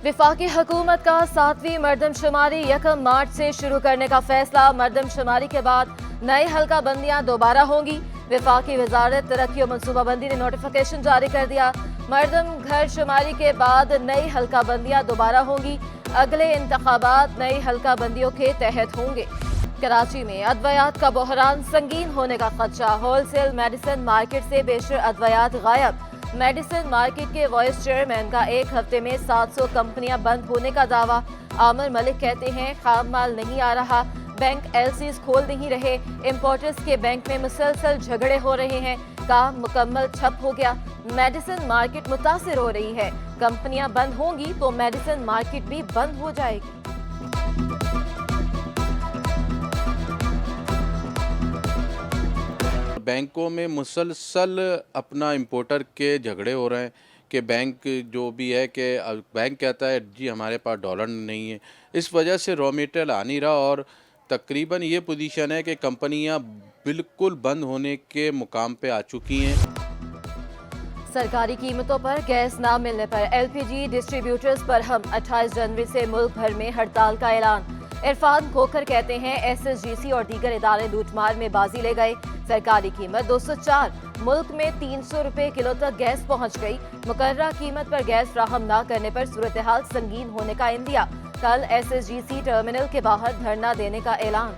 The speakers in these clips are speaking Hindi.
वफाकी हुकूमत का 7वीं मरदमशुमारी 1 मार्च से शुरू करने का फैसला। मरदमशुमारी के बाद नई हल्का बंदियां दोबारा होंगी। वफाकी वजारत तरक्की और मनसूबाबंदी ने नोटिफिकेशन जारी कर दिया। मरदम घर शुमारी के बाद नई हल्का बंदियां दोबारा होंगी। अगले इंतखाबात नई हल्का बंदियों के तहत होंगे। कराची में अद्वियात का बहरान, संगीन होने का खदशा। होलसेल मेडिसिन मार्केट से बेशर अद्वियात गायब। मेडिसिन मार्केट के वाइस चेयरमैन का 1 हफ्ते में 700 कंपनियां बंद होने का दावा। आमिर मलिक कहते हैं खाम माल नहीं आ रहा, बैंक एलसीज खोल नहीं रहे, इंपोर्टर्स के बैंक में मुसलसल झगड़े हो रहे हैं, काम मुकम्मल ठप हो गया। मेडिसिन मार्केट मुतासिर हो रही है, कंपनियां बंद होंगी तो मेडिसिन मार्केट भी बंद हो जाएगी। बैंकों में मुसलसल अपना इंपोर्टर के झगड़े हो रहे हैं कि बैंक जो भी है कि बैंक कहता है जी हमारे पास डॉलर नहीं है, इस वजह से रॉ मटेरियल आ नहीं रहा और तकरीबन ये पोजीशन है कि कंपनियां बिल्कुल बंद होने के मुकाम पे आ चुकी हैं। सरकारी कीमतों पर गैस ना मिलने पर एलपीजी डिस्ट्रीब्यूटर्स पर हम 28 जनवरी से मुल्क भर में हड़ताल का ऐलान। इरफान खोखर कहते हैं एसएसजीसी और दीगर इदारे लूटमार में बाजी ले गए। सरकारी कीमत 204, मुल्क में 300 रुपए किलो तक गैस पहुंच गई। मुकर्ररा कीमत पर गैस फ्राहम न करने पर सूरत हाल संगीन होने का इंदिया। कल एसएसजीसी टर्मिनल के बाहर धरना देने का ऐलान।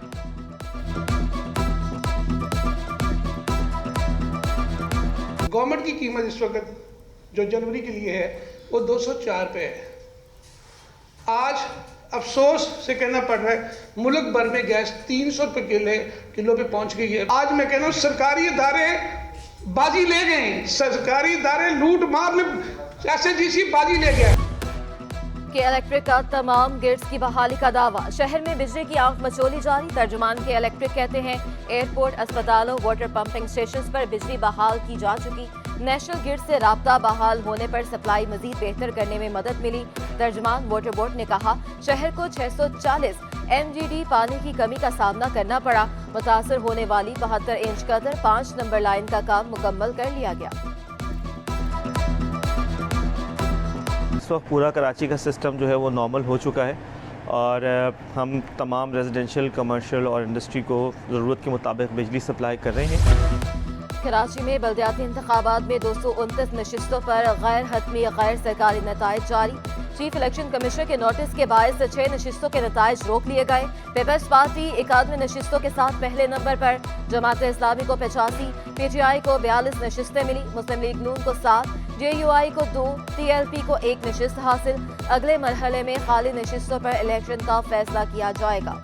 गवर्नमेंट की कीमत इस वक्त जो जनवरी के लिए है वो 204 पे है। आज अफसोस से कहना पड़ रहा है मुल्क भर में गैस 300 रुपए किलो पे पहुंच गई है। आज मैं कह रहा हूँ सरकारी इदारे बाजी ले गए, सरकारी इदारे लूट मार में एसएसजीसी बाजी ले गया। के इलेक्ट्रिक का तमाम गिर्ड्स की बहाली का दावा। शहर में बिजली की आंख मचोली जारी। तर्जुमान के इलेक्ट्रिक कहते हैं एयरपोर्ट, अस्पतालों, वाटर पंपिंग स्टेशन पर बिजली बहाल की जा चुकी। नेशनल ग्रिड से राब्ता बहाल होने पर सप्लाई मजीद बेहतर करने में मदद मिली। तर्जुमान वाटर बोर्ड ने कहा शहर को 640 MGD पानी की कमी का सामना करना पड़ा। मुतासर होने वाली 72 इंच कदर 5 नंबर लाइन का काम मुकम्मल कर लिया गया। इस वक्त पूरा कराची का सिस्टम जो है वो नॉर्मल हो चुका है और हम तमाम रेजिडेंशियल, कमर्शियल और इंडस्ट्री को ज़रूरत के मुताबिक बिजली सप्लाई कर रहे हैं। कराची में बल्दियाती इंतखाबात में 229 नशिस्तों पर गैर हतमी गैर सरकारी नताइज जारी। चीफ इलेक्शन कमिश्नर के नोटिस के बायस 6 नशिस्तों के नताइज रोक लिए गए। पीपल्स पार्टी 91 नशिस्तों के साथ पहले नंबर पर, जमात इस्लामी को 85, PTI को 42 नशिस्तें मिली, मुस्लिम लीग नून को 7, JUI को 2, TLP को 1 नशिस्त हासिल। अगले मरहले में खाली नशिस्तों पर इलेक्शन का फैसला किया जाएगा।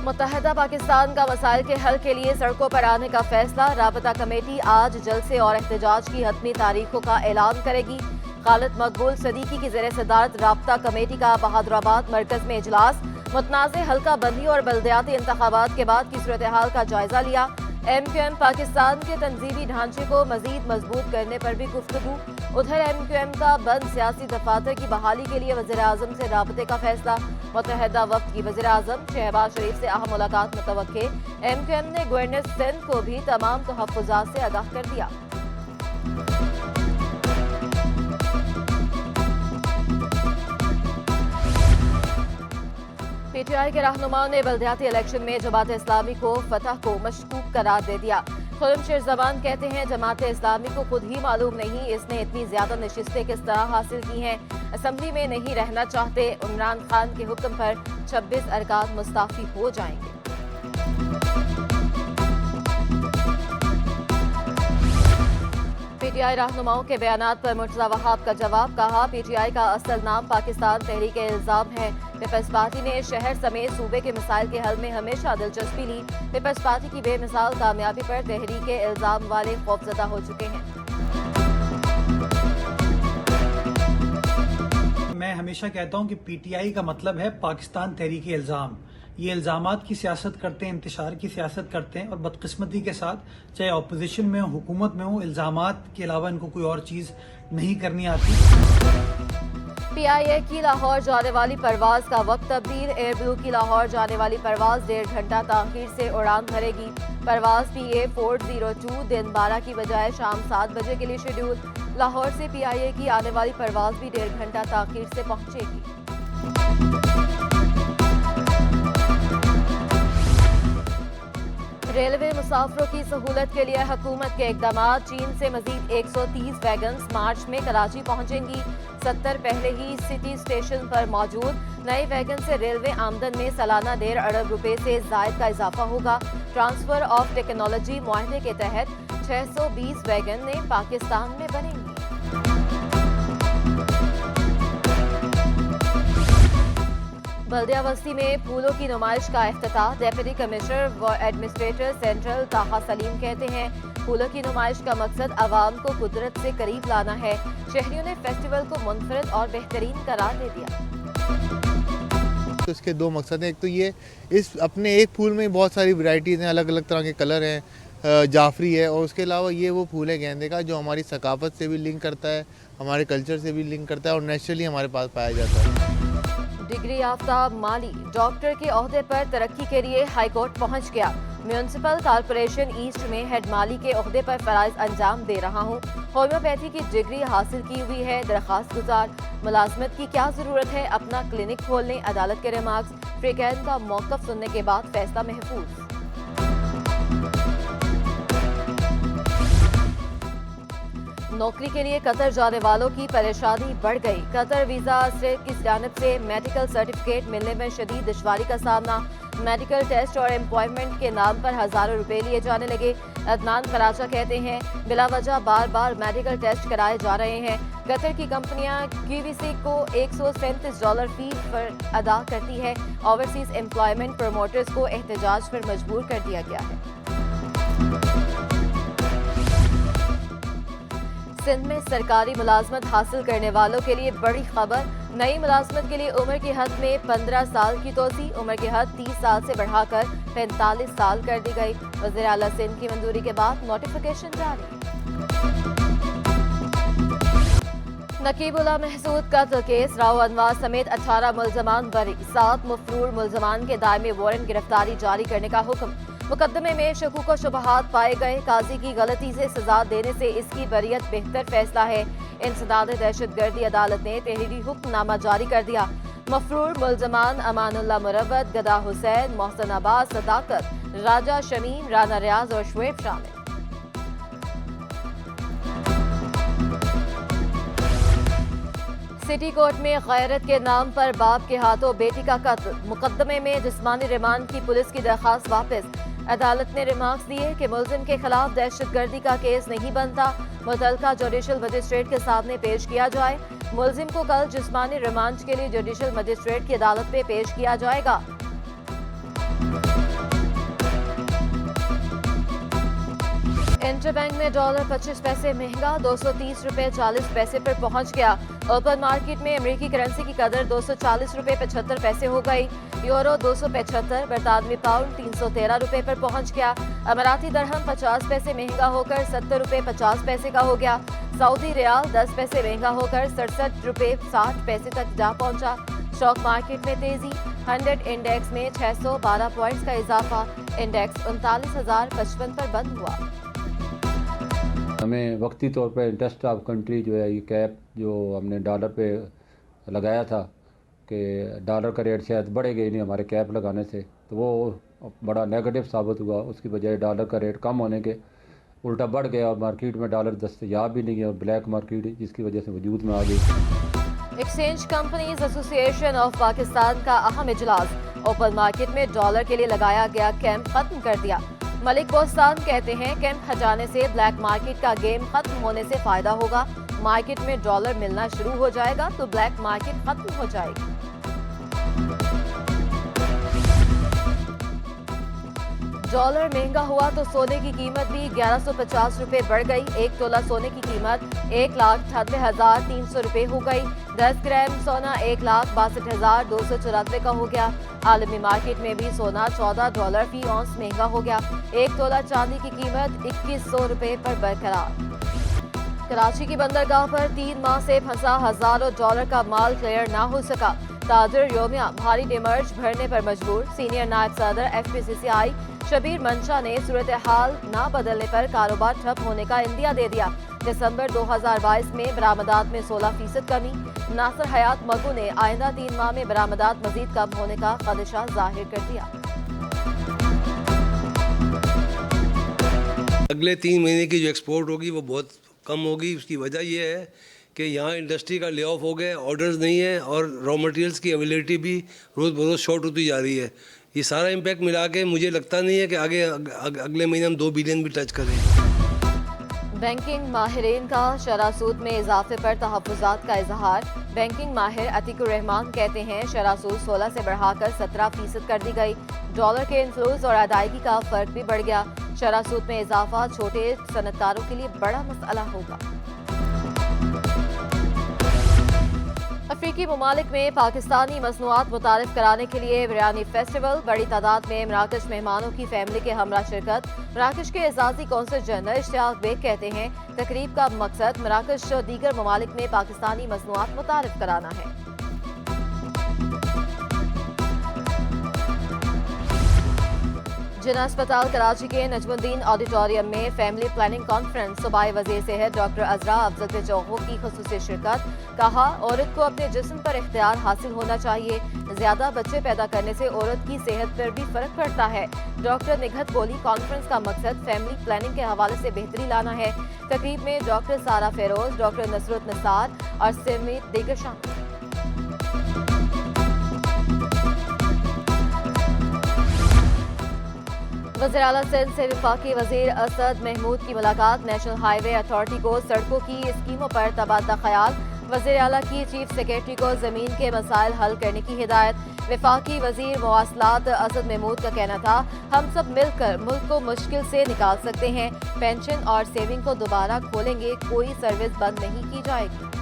मुत्तहदा पाकिस्तान का मसाइल के हल के लिए सड़कों पर आने का फैसला। राबता कमेटी आज जलसे और एहतजाज की हतमी तारीखों का ऐलान करेगी। खालिद मकबूल सदीकी की ज़ेर सदारत राबता कमेटी का बहादुराबाद मरकज में इजलास। मुतनाज़ हल्का बंदी और बल्दियाती इंतखाबात के बाद की सूरत हाल का जायजा लिया। MQM पाकिस्तान के तंजीमी ढांचे को मजीद मजबूत करने पर भी गुफ्तगू। उधर MQM का बंद सियासी दफातर की बहाली के लिए वज़ीर आज़म से राबते का फैसला। मुत्तहदा वक्त की वज़ीर आज़म शहबाज शरीफ से अहम मुलाकात मुतवक्के। MQM ने गवर्नर सिंध को भी तमाम तहफ़्फ़ुज़ात से आगाह कर दिया। PTI के रहनुमाओं ने बल्दियाती इलेक्शन में जमात इस्लामी को फतह को मशकूक करार दे दिया। खुर्रम जबान कहते हैं जमात इस्लामी को खुद ही मालूम नहीं इसने इतनी ज्यादा नशिस्तें किस तरह हासिल की हैं। असम्बली में नहीं रहना चाहते। इमरान खान के हुक्म पर 26 अरकान मुस्ताफी हो जाएंगे। PTI रहनुमाओं के बयानात पर मुर्तज़ा वहाब का जवाब। कहा PTI का असल नाम पाकिस्तान तहरीक इल्ज़ाम है। पीपल्स पार्टी ने शहर समेत सूबे के मसाइल के हल में हमेशा दिलचस्पी ली। पीपल्स पार्टी की बेमिसाल कामयाबी पर तहरीक इल्ज़ाम वाले खौफजदा हो चुके हैं। मैं हमेशा कहता हूं कि PTI का मतलब है पाकिस्तान तहरीक इल्ज़ाम। ये इल्ज़ामात की सियासत करते हैं, इंतशार की सियासत करते हैं और बदकिस्मती के साथ चाहे अपोजिशन में हो, हुकूमत में हो, इल्ज़ामात के अलावा इनको कोई और चीज़ नहीं करनी आती। PIA की लाहौर जाने वाली परवाज का वक्त तब्दील। एयर ब्लू की लाहौर जाने वाली परवाज 1.5 घंटा ताखीर से उड़ान भरेगी। परवाज PA 402 दिन 12 की बजाय शाम 7 बजे के लिए शेड्यूल। लाहौर से PIA की आने वाली परवाज भी 1.5 घंटा ताखीर से पहुंचेगी। रेलवे मुसाफिरों की सहूलत के लिए हुकूमत के इकदाम। चीन से मजीद 130 वैगन्स मार्च में कराची पहुंचेंगी। 70 पहले ही सिटी स्टेशन पर मौजूद। नए वैगन से रेलवे आमदन में सालाना 1.5 अरब रुपए से जायद का इजाफा होगा। ट्रांसफर ऑफ टेक्नोलॉजी मुआहदे के तहत 620 वैगन ने पाकिस्तान में बनेंगी। बल्दिया बस्ती में फूलों की नुमाइश का इफ्तिताह। डेप्यूटी कमिश्नर व एडमिनिस्ट्रेटर सेंट्रल ताहा सलीम कहते हैं, फूलों की नुमाइश का मकसद आवाम को कुदरत से करीब लाना है। शहरियों ने फेस्टिवल को मुनफरद और बेहतरीन करार दे दिया। तो इसके दो मकसद हैं। एक तो ये इस अपने एक फूल में बहुत सारी वैरायटीज़ हैं, अलग अलग तरह के कलर हैं, जाफरी है, और उसके अलावा ये वो फूल है गेंदे का जो हमारी सकाफत से भी लिंक करता है, हमारे कल्चर से भी लिंक करता है और नेचुरली हमारे पास पाया जाता है। डिग्री याफ्ता माली डॉक्टर के ओहदे पर तरक्की के लिए हाईकोर्ट पहुंच गया। म्यूनिसिपल कॉरपोरेशन ईस्ट में हेड माली के ओहदे पर फराइज अंजाम दे रहा हूं। होम्योपैथी की डिग्री हासिल की हुई है दरखास्त गुजार। मुलाजमत की क्या जरूरत है, अपना क्लिनिक खोलने। अदालत के रिमार्क्स। फ्रीकैन का मौकफ सुनने के बाद फैसला महफूज। नौकरी के लिए कतर जाने वालों की परेशानी बढ़ गई। कतर वीजा से की जानिब से मेडिकल सर्टिफिकेट मिलने में शदीद दुश्वारी का सामना। मेडिकल टेस्ट और एम्प्लॉयमेंट के नाम पर हजारों रुपए लिए जाने लगे। अदनान कराचा कहते हैं, बिला वजह बार बार मेडिकल टेस्ट कराए जा रहे हैं। कतर की कंपनियां QVC को $137 फी पर अदा करती है। ओवरसीज एम्प्लॉयमेंट प्रमोटर्स को एहतजाज पर मजबूर कर दिया गया है। सिंध में सरकारी मुलाजमत हासिल करने वालों के लिए बड़ी खबर। नई मुलाजमत के लिए उम्र की हद में 15 साल की तोसी। उम्र की हद 30 साल से बढ़ाकर 45 साल कर दी गई। वज़ीर आला सिंध की मंजूरी के बाद नोटिफिकेशन जारी। नकीबुल्लाह महसूद कत्ल केस। राव अनवार समेत 18 मुल्जमान बरी। 7 मफरूर मुल्जमान के दायमी वारंट गिरफ्तारी जारी करने का हुक्म। मुकदमे में शकूक व शुबहात पाए गए। काजी की गलती से सजा देने से इसकी बरियत बेहतर फैसला है। इंसदाद दहशतगर्दी अदालत ने तहरीरी हुक्मनामा जारी कर दिया। मफरूर मुल्जमान अमानुल्लाह मुरव्वत, गदा हुसैन, मोहसन अब्बास, सदाकत, राजा शमीम, राना रियाज और शुएब शामिल। सिटी कोर्ट में गैरत के नाम पर बाप के हाथों बेटी का कत्ल। मुकदमे में जिस्मानी रिमांड की पुलिस की दरखास्त वापस। अदालत ने रिमार्क्स दिए कि मुल्जिम के खिलाफ दहशतगर्दी का केस नहीं बनता। मुतल्लिका जुडिशल मजिस्ट्रेट के सामने पेश किया जाए। मुल्जिम को कल जिस्मानी रिमांड के लिए जुडिशल मजिस्ट्रेट की अदालत में पेश किया जाएगा। इंटरबैंक में डॉलर 25 पैसे महंगा। 230 रुपए 40 पैसे पर पहुंच गया। ओपन मार्केट में अमेरिकी करेंसी की कदर 240 रुपए 75 पैसे हो गई। यूरो 275, बरतानवी पाउंड 313 रुपए पर पहुंच गया। अमराती दरहम 50 पैसे महंगा होकर 70 रुपए 50 पैसे का हो गया। सऊदी रियाल 10 पैसे महंगा होकर 67 रुपए 60 पैसे तक जा पहुंचा। स्टॉक मार्केट में तेजी। 100 इंडेक्स में 612 पॉइंट्स का इजाफा। इंडेक्स 39,055 पर बंद हुआ। हमें वक्ती तौर पर इंटरेस्ट ऑफ कंट्री जो है ये कैप जो हमने डॉलर पे लगाया था कि डॉलर का रेट शायद बढ़ेगा ही नहीं हमारे कैप लगाने से, तो वो बड़ा नेगेटिव साबित हुआ। उसकी बजाय डॉलर का रेट कम होने के उल्टा बढ़ गया और मार्केट में डॉलर दस्तयाब भी नहीं है और ब्लैक मार्केट जिसकी वजह से वजूद में आ गई। Exchange companies association of Pakistan का अहम इजलास। ओपन मार्केट में डॉलर के लिए लगाया गया कैंप खत्म कर दिया। मलिक बोस्तान कहते हैं, कैंप हटाने से ब्लैक मार्केट का गेम खत्म होने से फायदा होगा। मार्केट में डॉलर मिलना शुरू हो जाएगा तो ब्लैक मार्केट खत्म हो जाएगी। डॉलर महंगा हुआ तो सोने की कीमत भी 1150 रुपए बढ़ गई। 1 तोला सोने की कीमत 1,98,300 रुपए हो गई। 10 ग्राम सोना 1,62,294 का हो गया। आलमी मार्केट में भी सोना $14 फी औंस महंगा हो गया। 1 तोला चांदी की कीमत 2100 रुपए पर बरकरार। कराची की बंदरगाह पर 3 माह से फंसा हजारों डॉलर का माल क्लियर ना हो सका। ताजिर योमिया भारी डिमर्ज भरने पर मजबूर। सीनियर नायब सदर FPCCI शबीर मंशा ने सूरत हाल ना बदलने पर कारोबार ठप होने का इंदिया दे दिया। दिसंबर 2022 में बरामदात में 16% कमी। नासिर हयात मगू ने आइंदा 3 माह में बरामदात मजीद कम होने का खदशा जाहिर कर दिया। अगले 3 महीने की जो एक्सपोर्ट होगी वो बहुत कम होगी। उसकी वजह यह है कि यहाँ इंडस्ट्री का ले ऑफ हो गया, ऑर्डर्स नहीं है और रॉ मटेरियल्स की अवेलेबिलिटी भी रोज़ बरोज़ शॉर्ट होती जा रही है। ये सारा इम्पैक्ट मिला के मुझे लगता नहीं है कि आगे अगले महीने हम 2 बिलियन भी टच करें। बैंकिंग माहिरीन का शरह सूद में इजाफे पर तहफ़्फ़ुज़ात का इजहार। बैंकिंग माहिर अतीकुर रहमान कहते हैं शरह सूद 16 से बढ़ाकर 17% कर दी गई। डॉलर के इन्फ्लोज और अदायगी का फर्क भी बढ़ गया। शरह सूद में इजाफा छोटे सनतकारों के लिए बड़ा मसला होगा। अफ्रीकी ममालिक में पाकिस्तानी मसनूआत मुतारिफ कराने के लिए बिरयानी फेस्टिवल। बड़ी तादाद में मराकश मेहमानों की फैमिली के हमरा शिरकत। मराकश के एजाजी कौंसल जनरल इश्तियाक बेग कहते हैं तकरीब का मकसद मराकश और दीगर ममालिक में पाकिस्तानी मसनूआत मुतारिफ कराना है। जिना अस्पताल कराची के नजमुद्दीन ऑडिटोरियम में फैमिली प्लानिंग कॉन्फ्रेंस। सूबाई वज़ीर सेहत डॉक्टर अजरा अफजल चौहो की खुसूसी शिरकत। कहा औरत को अपने जिस्म पर इख्तियार हासिल होना चाहिए। ज्यादा बच्चे पैदा करने से औरत की सेहत पर भी फर्क पड़ता है। डॉक्टर निघत बोली कॉन्फ्रेंस का मकसद फैमिली प्लानिंग के हवाले से बेहतरी लाना है। तकरीब में डॉक्टर सारा फेरोज, डॉक्टर नसरुत निसार और समेत दीगर शामिल। वज़ीर आला सिंध से वफाकी वज़ीर असद महमूद की मुलाकात। नेशनल हाईवे अथॉरिटी को सड़कों की स्कीमों पर तबादला ख्याल। वज़ीर आला की चीफ सेक्रेटरी को ज़मीन के मसाइल हल करने की हिदायत। वफाकी वज़ीर मवासलात असद महमूद का कहना था हम सब मिलकर मुल्क को मुश्किल से निकाल सकते हैं। पेंशन और सेविंग को दोबारा खोलेंगे, कोई सर्विस बंद नहीं की जाएगी।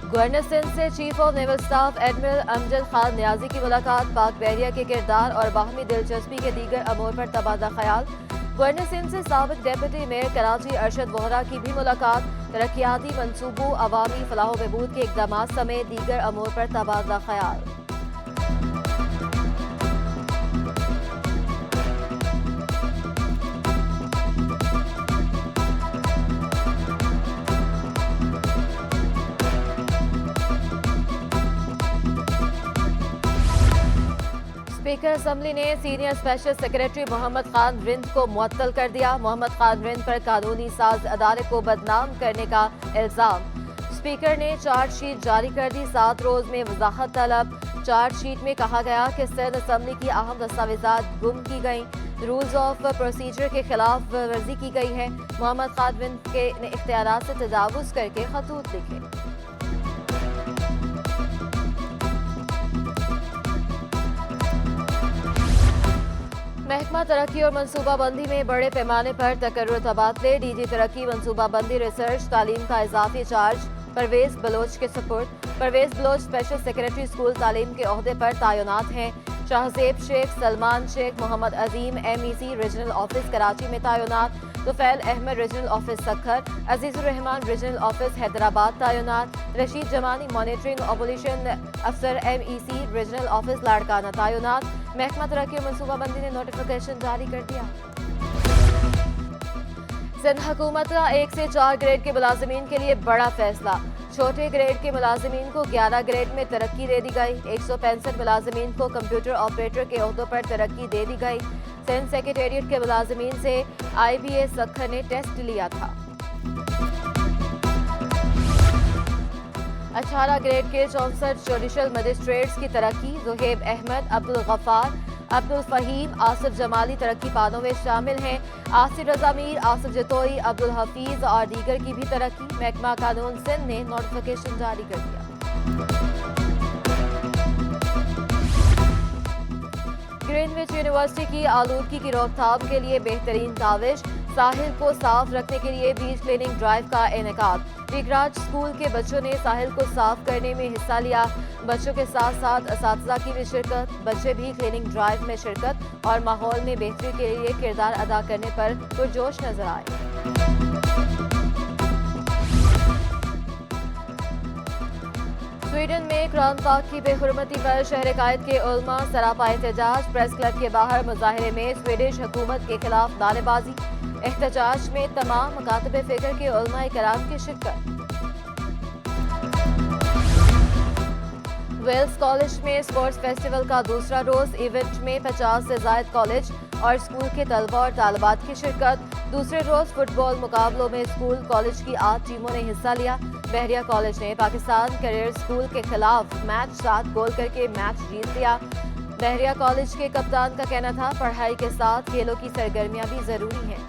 गवर्नर सिंध से chief of naval staff admiral Amjad Khan Niazi की मुलाकात। पाक बहरिया के किरदार और बाहमी दिलचस्पी के दीगर अमूर पर तबादला ख्याल। गवर्नर सिंध से साबिक डेप्यूटी मेयर कराची अरशद वोहरा की भी मुलाकात। तरक्याती मनसूबों, अवामी फलाह व बहबूद के इक़दाम समेत दीगर अमूर पर तबादला ख्याल। स्पीकर असम्बली ने senior special secretary Mohammad Khan Rind को मुअत्तल कर दिया। मोहम्मद खान रिंद पर कानूनी साज अदारे को बदनाम करने का इल्जाम। स्पीकर ने चार्जशीट जारी कर दी। 7 रोज में वजाहत तलब। चार्जशीट में कहा गया कि सिंध असम्बली की अहम दस्तावेजात गुम की गई। रूल्स ऑफ प्रोसीजर के खिलाफ वर्जी की गई है। मोहम्मद खान रिंद के इख्तियारात से तजावुज करके खतूत लिखे। महकमा तरक्की और मनसूबाबंदी में बड़े पैमाने पर तकर्रुर तबादले। डीजी तरक्की मनसूबाबंदी रिसर्च तालीम का इजाफी चार्ज परवेज बलोच के सपुर्द। Pervez Baloch special secretary school तालीम के ओहदे पर तैनात हैं। Shahzeb Sheikh, Salman Sheikh, Mohammad Azeem MEC regional office Karachi में तैनात। Tufail Ahmed regional office Sukkur. Azizur Rehman regional office Hyderabad तैनात। रशीद जमानी मॉनिटरिंग ऑपरेशन अफसर MEC रीजनल ऑफिस लाड़काना तैनात। महकमा तरक्की और मनसूबाबंदी ने नोटिफिकेशन जारी कर दिया। सिंध हुकूमत का 1 से 4 ग्रेड के मुलाजिमीन के लिए बड़ा फैसला। छोटे ग्रेड के मुलाजिमीन को 11 ग्रेड में तरक्की दे दी गई। 165 मुलाजिमीन को कंप्यूटर ऑपरेटर के ओहदों पर तरक्की दे दी गई। सिंध सेक्रेटेरिएट के मुलाजिमीन से IBA सखर ने टेस्ट लिया था। 18 ग्रेड के 64 जुडिशल मजिस्ट्रेट्स की तरक्की। जुहेब अहमद, अब्दुल गफ्फार, अब्दुल फहीम, आसिफ जमाली तरक्की पादों में शामिल हैं। आसिफ रजा मीर, आसिफ जतोई, अब्दुल हफीज और दीगर की भी तरक्की। महकमा कानून सिंध ने नोटिफिकेशन जारी कर दिया। ग्रीनविच यूनिवर्सिटी की आलूदगी की रोकथाम के लिए बेहतरीन काविश। साहिल को साफ रखने के लिए बीच क्लीनिंग ड्राइव का इनेकाद। वीगराज स्कूल के बच्चों ने साहिल को साफ करने में हिस्सा लिया। बच्चों के साथ साथ असातिज़ा की भी शिरकत। बच्चे भी क्लीनिंग ड्राइव में शिरकत और माहौल में बेहतरी के लिए किरदार अदा करने पर पुरजोश नजर आए। स्वीडन में कुरान पाक की बेहुरमती पर शहर कायद के उलमा सरापा एहतजाज। प्रेस क्लब के बाहर मुजाहिरे में स्वीडिश हुकूमत के खिलाफ नारेबाजी। एहतजाज में तमाम मकातब फिक्र के उलमा कराम की शिरकत। वेल्स कॉलेज में स्पोर्ट्स फेस्टिवल का दूसरा रोज। इवेंट में 50 से ज्यादा कॉलेज और स्कूल के तलबा और तालिबात की शिरकत। दूसरे रोज फुटबॉल मुकाबलों में स्कूल कॉलेज की 8 टीमों ने हिस्सा लिया। बहरिया कॉलेज ने पाकिस्तान करियर स्कूल के खिलाफ मैच 7 गोल करके मैच जीत लिया। बहरिया कॉलेज के कप्तान का कहना था, पढ़ाई के साथ खेलों की सरगर्मियां भी जरूरी हैं।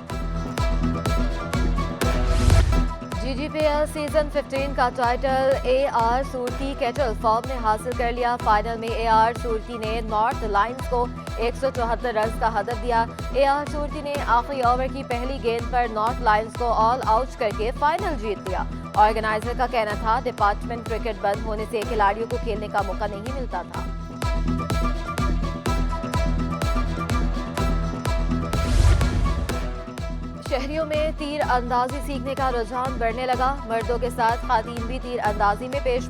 GGPL सीजन 15 का title AR Surti cattle farm ने हासिल कर लिया। फाइनल में AR सूरती ने नॉर्थ लायंस को 174 रन का हदफ दिया। AR सूरती ने आखिरी ओवर की पहली गेंद पर नॉर्थ लायंस को ऑल आउट करके फाइनल जीत लिया। ऑर्गेनाइजर का कहना था, डिपार्टमेंट क्रिकेट बंद होने से खिलाड़ियों को खेलने का मौका नहीं मिलता था। शहरियों में तीर अंदाजी सीखने का रुझान बढ़ने लगा। मर्दों के साथ खातीन भी तीर अंदाजी में पेश।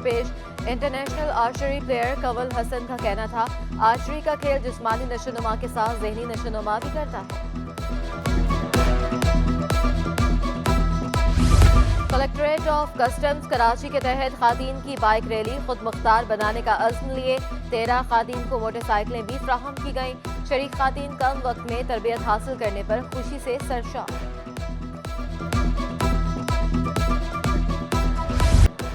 International archery player Kanwal Hasan का कहना था, आर्चरी का खेल जिस्मानी नशोनुमा के साथ ज़हनी नशोनुमा भी करता है। कलेक्ट्रेट ऑफ कस्टम्स कराची के तहत खातीन की बाइक रैली। खुद मुख्तार बनाने का अज़्म लिए 13 खातीन को मोटरसाइकिलें भी फ्राहम की गईं। शरीक खातीन कम वक्त में तरबियत हासिल करने पर खुशी से सरशार।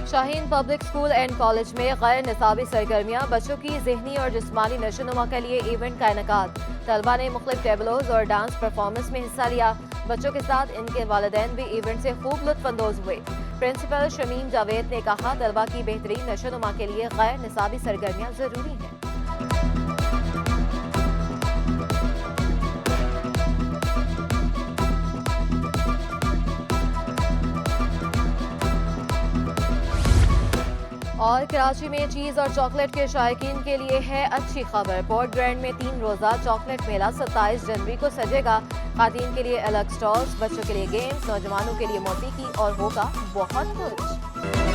Shaheen public school and college में गैर निसाबी सरगर्मियां। बच्चों की ज़हनी और जिस्मानी नशोनुमा के लिए इवेंट का इनेकाद। तलबा ने मुख्तलिफ टेबलोज और डांस परफॉर्मेंस में हिस्सा लिया। बच्चों के साथ इनके वालिदैन भी इवेंट से खूब लुत्फ अंदोज हुए। प्रिंसिपल शमीम जावेद ने कहा, तलबा की बेहतरीन नशोनुमा के लिए गैर निसाबी सरगर्मियां जरूरी हैं। और कराची में चीज़ और चॉकलेट के शायकीन के लिए है अच्छी खबर। पोर्ट ग्रैंड में 3 रोज़ा चॉकलेट मेला 27 जनवरी को सजेगा। खातीन के लिए अलग स्टॉल्स, बच्चों के लिए गेम्स, नौजवानों के लिए मौसीकी और होगा बहुत कुछ।